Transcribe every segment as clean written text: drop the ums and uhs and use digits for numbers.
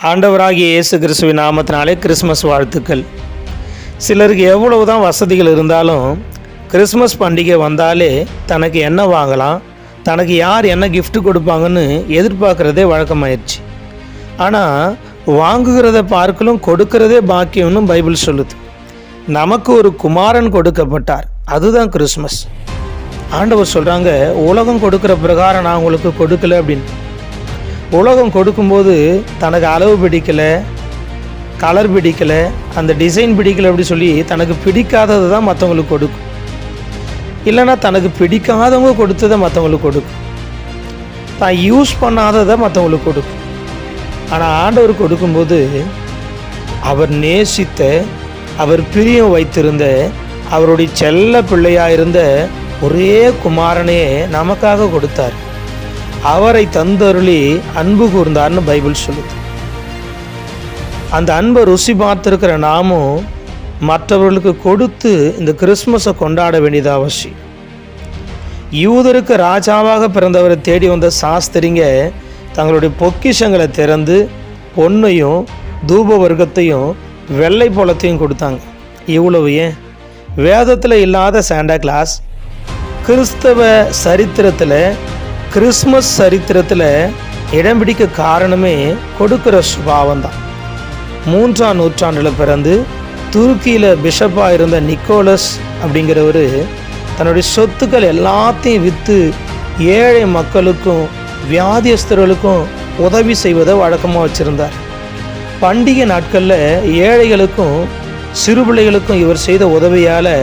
ஆண்டவராகிய இயேசு கிறிஸ்துவின் நாமத்தினாலே கிறிஸ்மஸ் வாழ்த்துக்கள். சிலருக்கு எவ்வளவு தான் வசதிகள் இருந்தாலும் கிறிஸ்மஸ் பண்டிகை வந்தாலே தனக்கு என்ன வாங்கலாம், தனக்கு யார் என்ன கிஃப்ட் கொடுப்பாங்கன்னு எதிர்பார்க்குறதே வழக்கமாயிடுச்சு. ஆனால் வாங்குகிறத பார்க்கலும் கொடுக்கறதே பாக்கியம்னு பைபிள் சொல்லுது. நமக்கு ஒரு குமாரன் கொடுக்கப்பட்டார், அதுதான் கிறிஸ்மஸ். ஆண்டவர் சொல்கிறாங்க, உலகம் கொடுக்குற பிரகாரம் நான் உங்களுக்கு கொடுக்கல அப்படின்னு. உலகம் கொடுக்கும்போது தனக்கு அளவு பிடிக்கலை, கலர் பிடிக்கலை, அந்த டிசைன் பிடிக்கலை அப்படி சொல்லி தனக்கு பிடிக்காதது தான் மற்றவங்களுக்கு கொடுக்கும். இல்லைன்னா தனக்கு பிடிக்காதவங்க கொடுத்ததை மற்றவங்களுக்கு கொடுக்கும். தான் யூஸ் பண்ணாததை மற்றவங்களுக்கு கொடுக்கும். ஆனால் ஆண்டவர் கொடுக்கும்போது அவர் நேசித்த, அவர் பிரியம் வைத்திருந்த, அவருடைய செல்ல பிள்ளையாக இருந்த ஒரே குமாரனே நமக்காக கொடுத்தார். அவரை தந்தருளி அன்பு கூர்ந்தார்னு பைபிள் சொல்லுது. அந்த அன்பை ருசி பார்த்துருக்கிற நாமும் மற்றவர்களுக்கு கொடுத்து இந்த கிறிஸ்மஸை கொண்டாட வேண்டியது அவசியம். யூதருக்கு ராஜாவாக பிறந்தவரை தேடி வந்த சாஸ்திரிங்க தங்களுடைய பொக்கிஷங்களை திறந்து பொன்னையும் தூப வர்க்கத்தையும் வெள்ளை போலத்தையும் கொடுத்தாங்க. இவ்வளவு ஏன்? வேதத்தில் இல்லாத சாண்டா கிளாஸ் கிறிஸ்தவ சரித்திரத்தில், கிறிஸ்மஸ் சரித்திரத்தில் இடம் பிடிக்க காரணமே கொடுக்குற சுபாவம் தான். 3ஆம் நூற்றாண்டில் பிறந்து துருக்கியில் பிஷப்பாக இருந்த நிக்கோலஸ் அப்படிங்கிறவர் தன்னுடைய சொத்துக்கள் எல்லாத்தையும் விற்று ஏழை மக்களுக்கும் வியாதியஸ்தர்களுக்கும் உதவி செய்வதை வழக்கமாக வச்சுருந்தார். பண்டிகை நாட்களில் ஏழைகளுக்கும் சிறு பிள்ளைகளுக்கும் இவர் செய்த உதவியால்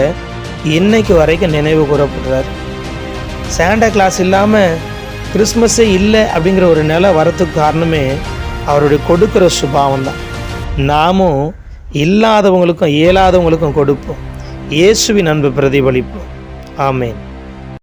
இன்னைக்கு வரைக்கும் நினைவு கூறப்படுறார். சாண்டா கிளாஸ் இல்லாமல் கிறிஸ்மஸே இல்லை அப்படிங்கிற ஒரு நிலை வரத்துக்கு காரணமே அவருடைய கொடுக்குற சுபாவம் தான். நாமும் இல்லாதவங்களுக்கும் இயலாதவங்களுக்கும் கொடுப்போம். இயேசுவின் அன்பு பிரதிபலிப்போம். ஆமேன்.